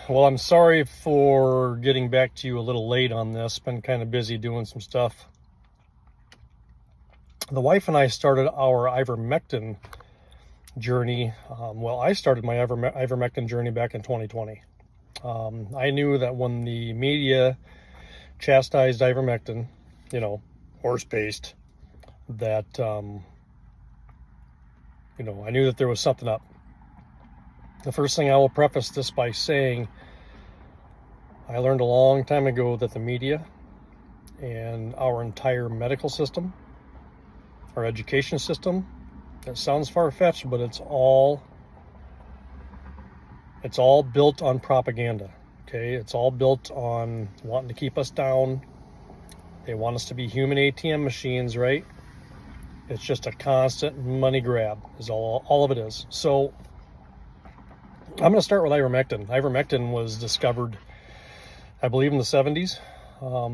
Well, I'm sorry for getting back to you a little late on this. Been kind of busy doing some stuff. The wife and I started our ivermectin journey. I started my ivermectin journey back in 2020. I knew that when the media chastised ivermectin, horse-based, that, I knew that there was something up. The first thing I will preface this by saying, I learned a long time ago that the media and our entire medical system, our education system, it sounds far-fetched, but it's all built on propaganda. Okay, it's all built on wanting to keep us down. They want us to be human ATM machines, right? It's just a constant money grab is all of it is. So I'm going to start with ivermectin. Ivermectin was discovered, I believe, in the 70s.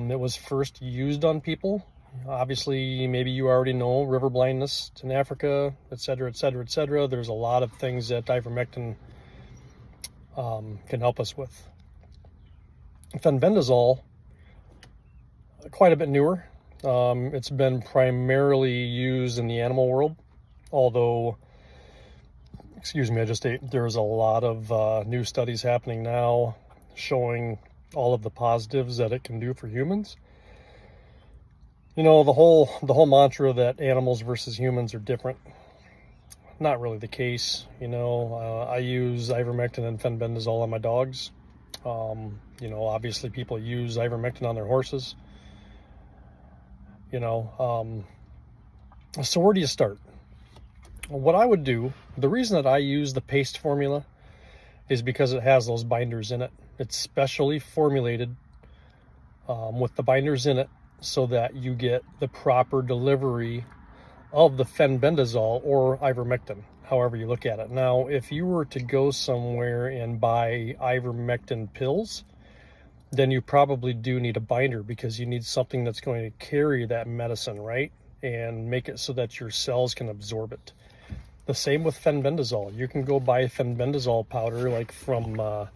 It was first used on people. Obviously, maybe you already know river blindness in Africa, et cetera, et cetera, et cetera. There's a lot of things that ivermectin can help us with. Fenbendazole, quite a bit newer. It's been primarily used in the animal world, although, excuse me, I just ate. There's a lot of new studies happening now showing all of the positives that it can do for humans. The whole mantra that animals versus humans are different, not really the case. I use ivermectin and fenbendazole on my dogs. Obviously people use ivermectin on their horses. So where do you start? What I would do, the reason that I use the paste formula is because it has those binders in it. It's specially formulated with the binders in it so that you get the proper delivery of the fenbendazole or ivermectin, however you look at it. Now, if you were to go somewhere and buy ivermectin pills, then you probably do need a binder because you need something that's going to carry that medicine, right? And make it so that your cells can absorb it. The same with fenbendazole. You can go buy fenbendazole powder like from an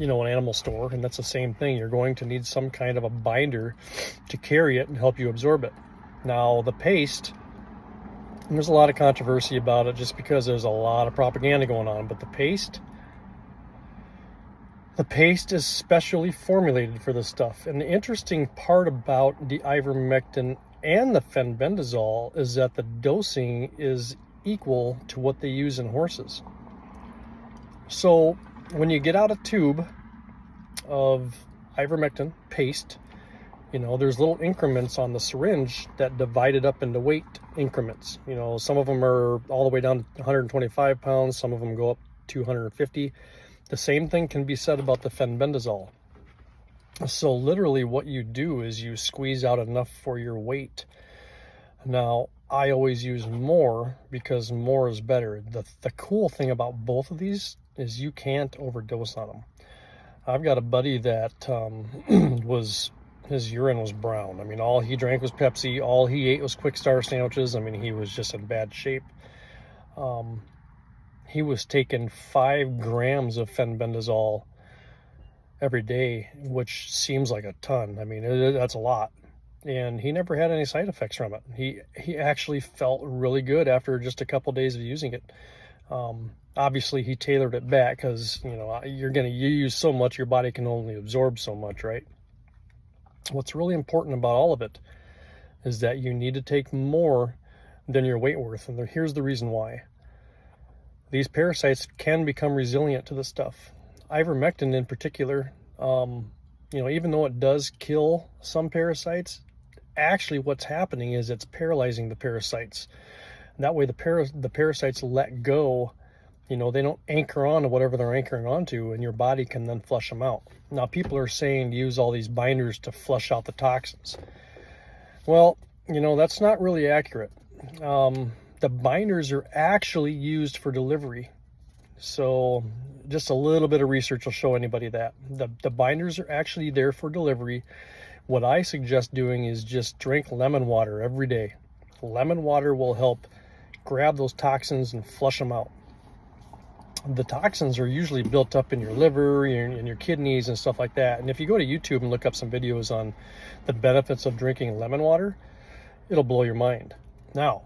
animal store, and that's the same thing. You're going to need some kind of a binder to carry it and help you absorb it. Now, the paste, there's a lot of controversy about it just because there's a lot of propaganda going on, but the paste is specially formulated for this stuff. And the interesting part about the ivermectin and the fenbendazole is that the dosing is equal to what they use in horses. So when you get out a tube of ivermectin paste, there's little increments on the syringe that divide it up into weight increments. Some of them are all the way down to 125 pounds. Some of them go up to 250. The same thing can be said about the fenbendazole. So literally what you do is you squeeze out enough for your weight. Now, I always use more because more is better. The cool thing about both of these is you can't overdose on them. I've got a buddy that his urine was brown. I mean, all he drank was Pepsi. All he ate was Quick Star sandwiches. I mean, he was just in bad shape. He was taking 5 grams of fenbendazole every day, which seems like a ton. I mean, that's a lot. And he never had any side effects from it. He actually felt really good after just a couple days of using it. Obviously, he tailored it back because, you use so much, your body can only absorb so much, right? What's really important about all of it is that you need to take more than your weight worth. And here's the reason why. These parasites can become resilient to this stuff. Ivermectin in particular, even though it does kill some parasites, actually what's happening is it's paralyzing the parasites. That way the parasites let go. They don't anchor on to whatever they're anchoring onto, and your body can then flush them out. Now, people are saying to use all these binders to flush out the toxins. Well, that's not really accurate. The binders are actually used for delivery. So just a little bit of research will show anybody that. The binders are actually there for delivery. What I suggest doing is just drink lemon water every day. Lemon water will help grab those toxins and flush them out. the toxins are usually built up in your liver, in your kidneys and stuff like that. And if you go to YouTube and look up some videos on the benefits of drinking lemon water, it'll blow your mind. Now,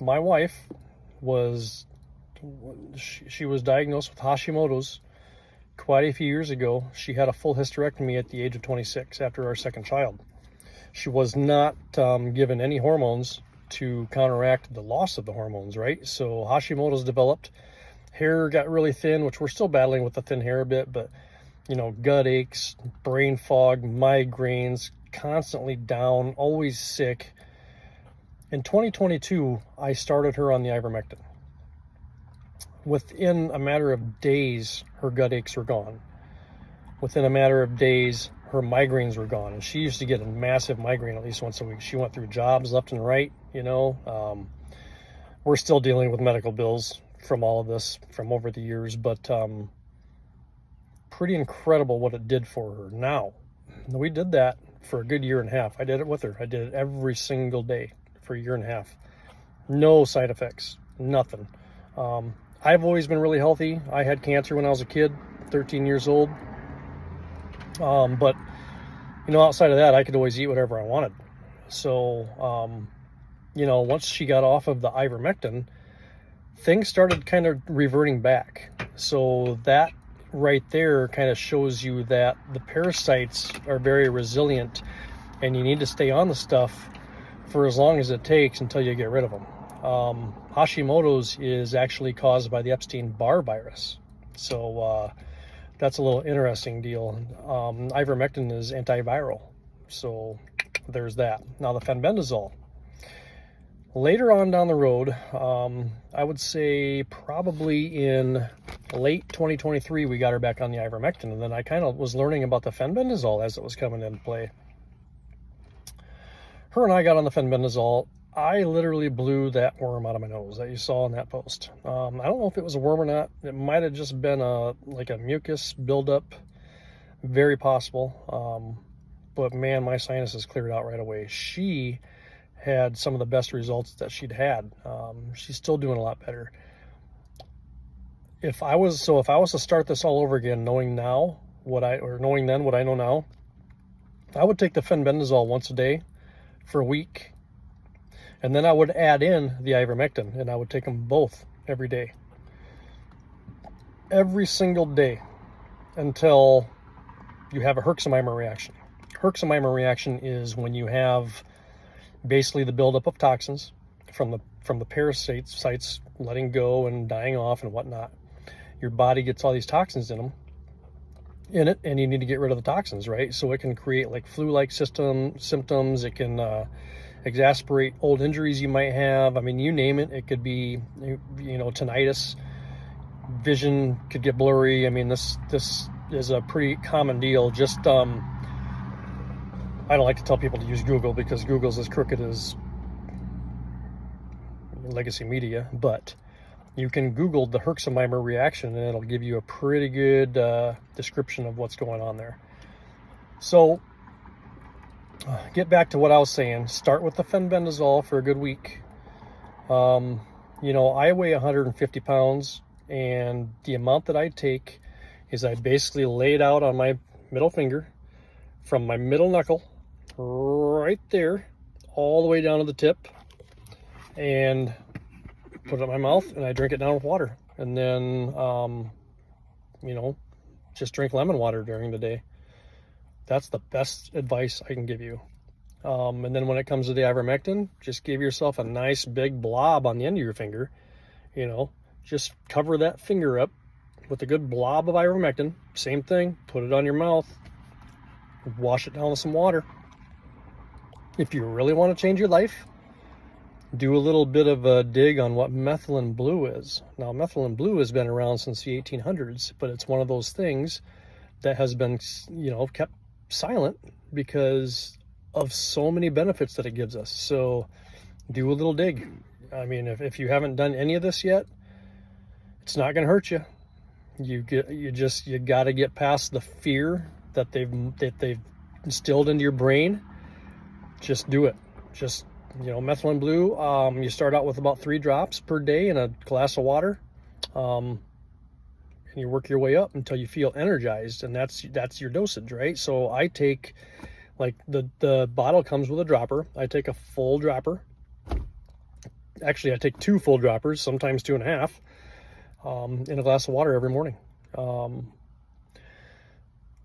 my wife was, she was diagnosed with Hashimoto's quite a few years ago. She had a full hysterectomy at the age of 26 after our second child. She was not given any hormones to counteract the loss of the hormones, right? So Hashimoto's developed. Hair got really thin, which we're still battling with the thin hair a bit, but you know, gut aches, brain fog, migraines, constantly down, always sick. In 2022, I started her on the ivermectin. Within a matter of days, her gut aches were gone. Within a matter of days, her migraines were gone. And she used to get a massive migraine at least once a week. She went through jobs left and right, you know. We're still dealing with medical bills from all of this from over the years, but pretty incredible what it did for her. Now, we did that for a good year and a half. I did it with her. I did it every single day for a year and a half. No side effects, nothing. I've always been really healthy. I had cancer when I was a kid, 13 years old. But, you know, outside of that, I could always eat whatever I wanted. So, you know, once she got off of the ivermectin, things started kind of reverting back. So that right there kind of shows you that the parasites are very resilient, and you need to stay on the stuff for as long as it takes until you get rid of them. Hashimoto's is actually caused by the Epstein-Barr virus. So that's a little interesting deal. Ivermectin is antiviral. So there's that. Now the fenbendazole. Later on down the road, I would say probably in late 2023, we got her back on the ivermectin. And then I kind of was learning about the fenbendazole as it was coming into play. Her and I got on the fenbendazole. I literally blew that worm out of my nose that you saw in that post. I don't know if it was a worm or not. It might have just been like a mucus buildup. Very possible. But man, my sinuses cleared out right away. She had some of the best results that she'd had. She's still doing a lot better. If I was to start this all over again, knowing then what I know now, I would take the fenbendazole once a day for a week. And then I would add in the ivermectin, and I would take them both every day. Every single day until you have a Herxheimer reaction. Herxheimer reaction is when you have basically the buildup of toxins from the parasites letting go and dying off and whatnot. Your body gets all these toxins in it, and you need to get rid of the toxins, right? So it can create like flu-like symptoms. It can exacerbate old injuries you might have. I mean, you name it. It could be, you know, tinnitus, vision could get blurry. I mean, this is a pretty common deal. Just I don't like to tell people to use Google because Google's as crooked as legacy media, but you can Google the Herxheimer reaction and it'll give you a pretty good description of what's going on there. So get back to what I was saying. Start with the fenbendazole for a good week. You know, I weigh 150 pounds, and the amount that I take is I basically lay it out on my middle finger from my middle knuckle right there all the way down to the tip, and put it in my mouth, and I drink it down with water. And then, you know, just drink lemon water during the day. That's the best advice I can give you. And then when it comes to the ivermectin, just give yourself a nice big blob on the end of your finger. You know, just cover that finger up with a good blob of ivermectin. Same thing, put it on your mouth, wash it down with some water. If you really want to change your life, do a little bit of a dig on what methylene blue is. Now, methylene blue has been around since the 1800s, but it's one of those things that has been, you know, kept silent because of so many benefits that it gives us. So do a little dig. I mean, if you haven't done any of this yet, it's not going to hurt you. You got to get past the fear that they've instilled into your brain. Just do it. Just, you know, methylene blue, you start out with about 3 drops per day in a glass of water. and you work your way up until you feel energized, and that's your dosage, right? So I take, like, the bottle comes with a dropper. I take a full dropper. Actually, I take 2 full droppers, sometimes 2.5, in a glass of water every morning.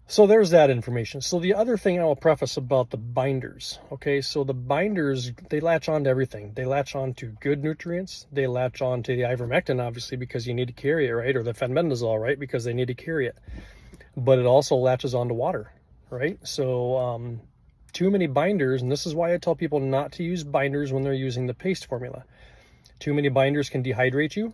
So there's that information. So the other thing I will preface about the binders, okay, so the binders, they latch on to everything. They latch on to good nutrients. They latch on to the ivermectin, obviously, because you need to carry it, right? Or the fenbendazole, right? Because they need to carry it. But it also latches on to water, right? So too many binders, and this is why I tell people not to use binders when they're using the paste formula. Too many binders can dehydrate you.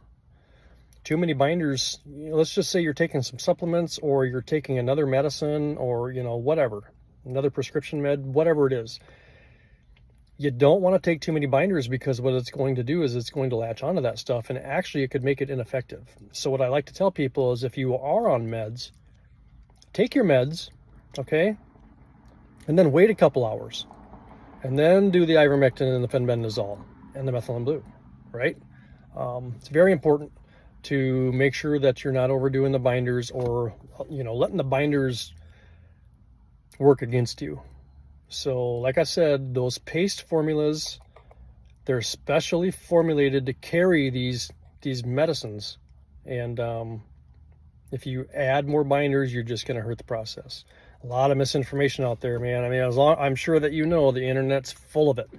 Too many binders, let's just say you're taking some supplements, or you're taking another medicine, or, whatever, another prescription med, whatever it is. You don't want to take too many binders, because what it's going to do is it's going to latch onto that stuff, and actually it could make it ineffective. So what I like to tell people is, if you are on meds, take your meds, okay, and then wait a couple hours, and then do the ivermectin and the fenbendazole and the methylene blue, right? It's very important to make sure that you're not overdoing the binders, or letting the binders work against you. So like I said, those paste formulas, they're specially formulated to carry these medicines, and if you add more binders, you're just going to hurt the process. A lot of misinformation out there, man. I mean, I'm sure that the internet's full of it.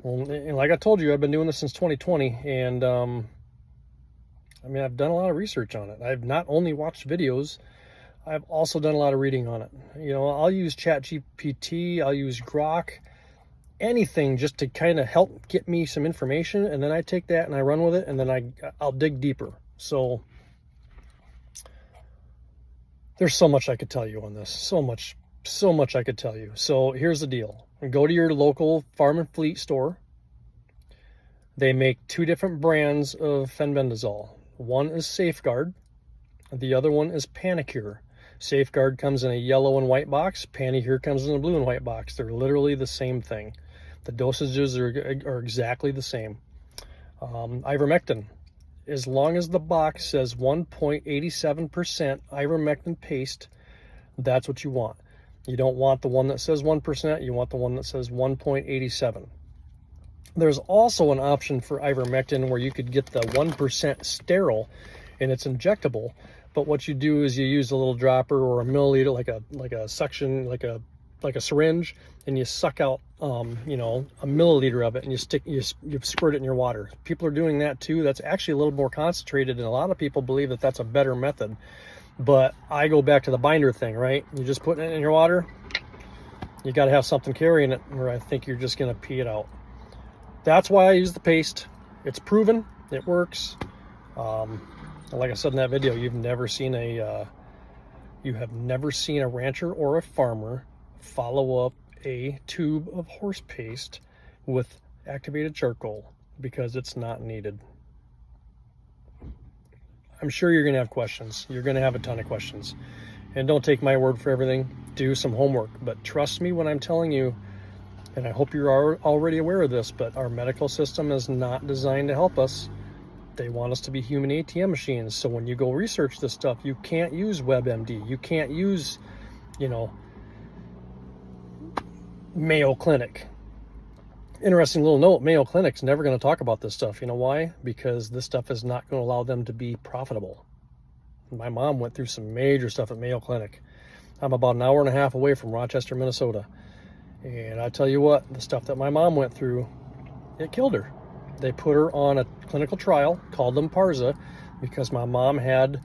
Well, and like I told you, I've been doing this since 2020, and I've done a lot of research on it. I've not only watched videos, I've also done a lot of reading on it. I'll use ChatGPT, I'll use Grok, anything just to kind of help get me some information, and then I take that and I run with it, and then I'll dig deeper. So there's so much I could tell you on this. So much I could tell you. So here's the deal. Go to your local Farm and Fleet store. They make 2 different brands of fenbendazole. One is Safeguard. The other one is Panacur. Safeguard comes in a yellow and white box. Panacur comes in a blue and white box. They're literally the same thing. The dosages are exactly the same. Ivermectin. As long as the box says 1.87% ivermectin paste, that's what you want. You don't want the one that says 1%. You want the one that says 1.87. There's also an option for ivermectin where you could get the 1% sterile, and it's injectable. But what you do is you use a little dropper or a milliliter, like a suction, like a syringe, and you suck out a milliliter of it, and you squirt it in your water. People are doing that too. That's actually a little more concentrated, and a lot of people believe that that's a better method. But I go back to the binder thing, right? You just put it in your water. You got to have something carrying it, or I think you're just going to pee it out. That's why I use the paste. It's proven. It works. Like I said in that video, you have never seen a rancher or a farmer follow up a tube of horse paste with activated charcoal, because it's not needed. I'm sure you're going to have questions. You're going to have a ton of questions. And don't take my word for everything. Do some homework. But trust me when I'm telling you, and I hope you're already aware of this, but our medical system is not designed to help us. They want us to be human ATM machines. So when you go research this stuff, you can't use WebMD. You can't use, Mayo Clinic. Interesting little note, Mayo Clinic's never going to talk about this stuff. You know why? Because this stuff is not going to allow them to be profitable. My mom went through some major stuff at Mayo Clinic. I'm about an hour and a half away from Rochester, Minnesota. And I tell you what, the stuff that my mom went through, it killed her. They put her on a clinical trial called Lymparza because my mom had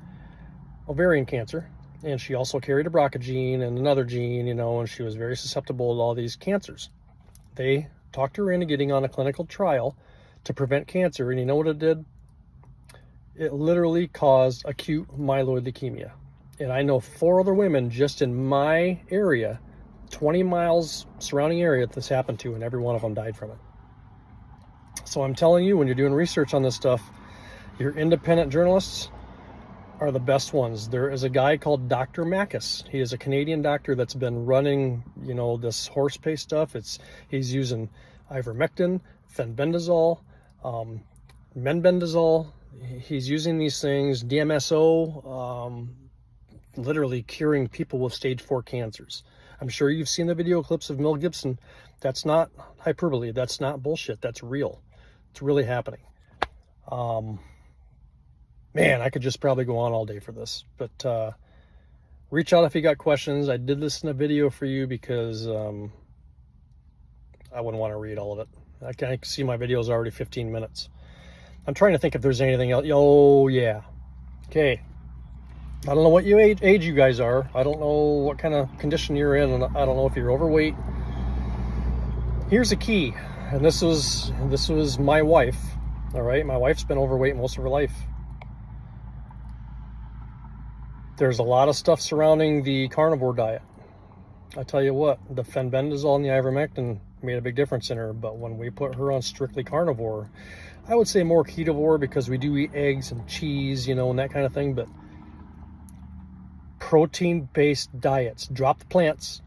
ovarian cancer, and she also carried a BRCA gene and another gene, and she was very susceptible to all these cancers. They talked her into getting on a clinical trial to prevent cancer, and you know what it did? It literally caused acute myeloid leukemia. And I know 4 other women just in my area, 20 miles surrounding area, that this happened to, and every one of them died from it. So I'm telling you, when you're doing research on this stuff, your independent journalists are the best ones. There is a guy called Dr. Makis. He is a Canadian doctor that's been running, this horse paste stuff. He's using ivermectin, fenbendazole, menbendazole, He's using these things, DMSO, literally curing people with stage 4 cancers. I'm sure you've seen the video clips of Mel Gibson. That's not hyperbole. That's not bullshit. That's real. It's really happening. Man, I could just probably go on all day for this, but reach out if you got questions. I did this in a video for you because I wouldn't want to read all of it. I can see my video is already 15 minutes. I'm trying to think if there's anything else. Oh, yeah. Okay. I don't know what age you guys are. I don't know what kind of condition you're in, and I don't know if you're overweight. Here's the key, and this was my wife. All right, my wife's been overweight most of her life. There's a lot of stuff surrounding the carnivore diet. I tell you what, the fenbendazole and the ivermectin made a big difference in her, but when we put her on strictly carnivore, I would say more ketovore because we do eat eggs and cheese, you know, and that kind of thing, but protein-based diets. Drop the plants.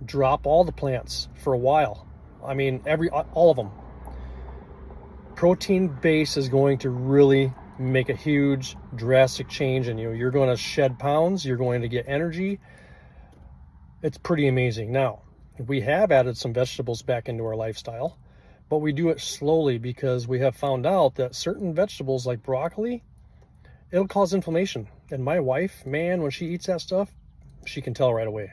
Drop all the plants for a while. I mean, all of them. Protein base is going to really make a huge, drastic change in you. You're going to shed pounds. You're going to get energy. It's pretty amazing. Now, we have added some vegetables back into our lifestyle, but we do it slowly because we have found out that certain vegetables like broccoli, it'll cause inflammation. And my wife, man, when she eats that stuff, she can tell right away.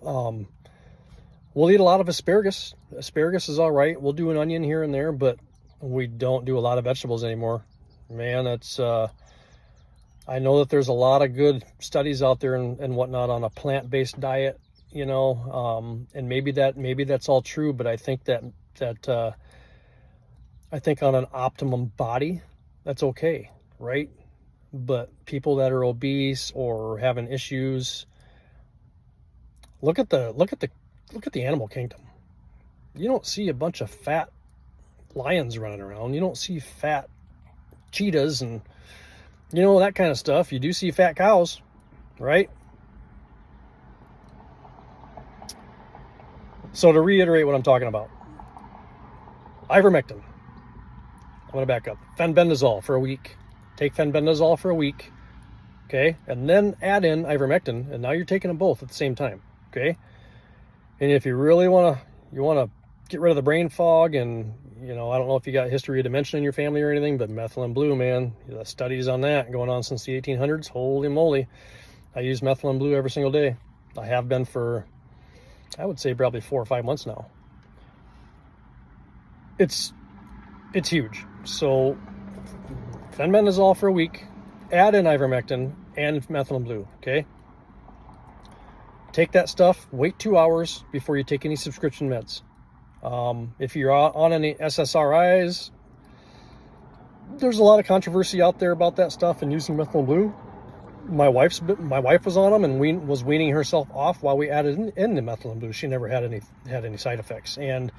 We'll eat a lot of asparagus. Asparagus is all right. We'll do an onion here and there, but we don't do a lot of vegetables anymore. Man, that's I know that there's a lot of good studies out there and whatnot on a plant-based diet, you know, and maybe that's all true, but I think that I think on an optimum body, that's okay, right? But people that are obese or having issues, look at the animal kingdom. You don't see a bunch of fat lions running around. You don't see fat cheetahs and, you know, that kind of stuff. You do see fat cows, right? So to reiterate what I'm talking about, ivermectin. I'm going to back up. Fenbendazole for a week. Take fenbendazole for a week, okay? And then add in ivermectin, and now you're taking them both at the same time, okay? And if you really want to get rid of the brain fog, and, you know, I don't know if you got history of dementia in your family or anything, but methylene blue, man, the studies on that going on since the 1800s, holy moly. I use methylene blue every single day. I have been for, I would say, probably 4 or 5 months now. It's huge. So fenbendazole for a week, add in ivermectin and methylene blue, okay? Take that stuff, wait 2 hours before you take any subscription meds. If you're on any SSRIs, there's a lot of controversy out there about that stuff and using methylene blue. My wife was on them and was weaning herself off while we added in the methylene blue. She never had any side effects. And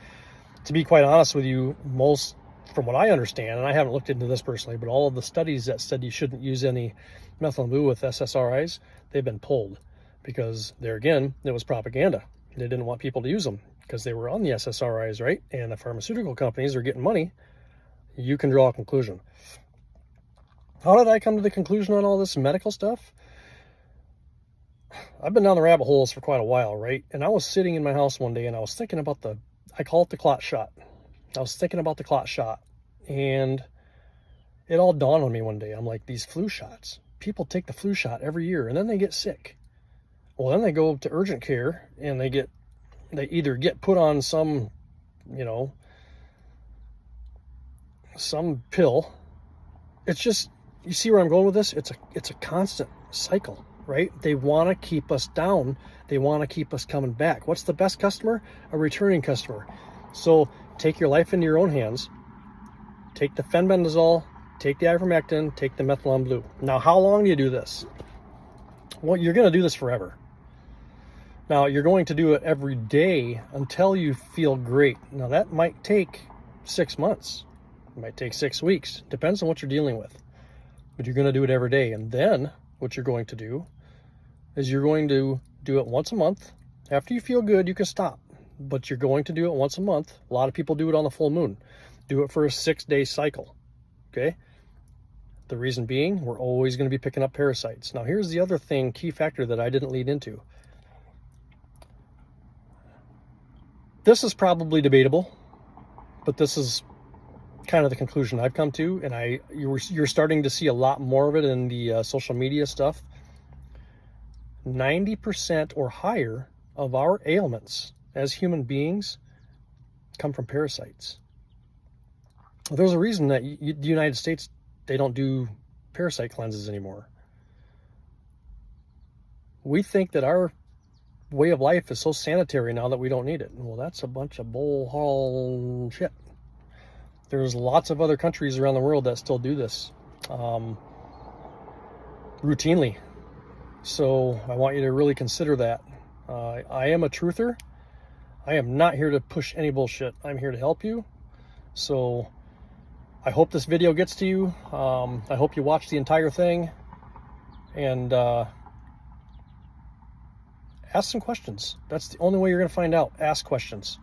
to be quite honest with you, most, from what I understand, and I haven't looked into this personally, but all of the studies that said you shouldn't use any methylene blue with SSRIs, they've been pulled because there again, it was propaganda. They didn't want people to use them because they were on the SSRIs, right? And the pharmaceutical companies are getting money. You can draw a conclusion. How did I come to the conclusion on all this medical stuff? I've been down the rabbit holes for quite a while, right? And I was sitting in my house one day and I was thinking about I call it the clot shot. I was thinking about the clot shot, and it all dawned on me one day. I'm like, these flu shots, people take the flu shot every year and then they get sick. Well, then they go to urgent care and they either get put on some, you know, some pill. It's just, you see where I'm going with this? It's a constant cycle, right? They want to keep us down. They want to keep us coming back. What's the best customer? A returning customer. So take your life into your own hands. Take the fenbendazole, take the ivermectin, take the methylene blue. Now, how long do you do this? Well, you're going to do this forever. Now, you're going to do it every day until you feel great. Now, that might take 6 months. It might take 6 weeks. Depends on what you're dealing with. But you're going to do it every day. And then what you're going to do is you're going to do it once a month. After you feel good, you can stop. But you're going to do it once a month. A lot of people do it on the full moon. Do it for a 6-day cycle. Okay? The reason being, we're always going to be picking up parasites. Now, here's the other thing, key factor that I didn't lead into. This is probably debatable, but this is kind of the conclusion I've come to, and you're starting to see a lot more of it in the social media stuff. 90% or higher of our ailments as human beings come from parasites. There's a reason that the United States, they don't do parasite cleanses anymore. We think that our way of life is so sanitary now that we don't need it. Well, that's a bunch of bull shit. There's lots of other countries around the world that still do this routinely. So I want you to really consider that. I am a truther. I am not here to push any bullshit. I'm here to help you. So I hope this video gets to you. I hope you watch the entire thing and ask some questions. That's the only way you're going to find out. Ask questions.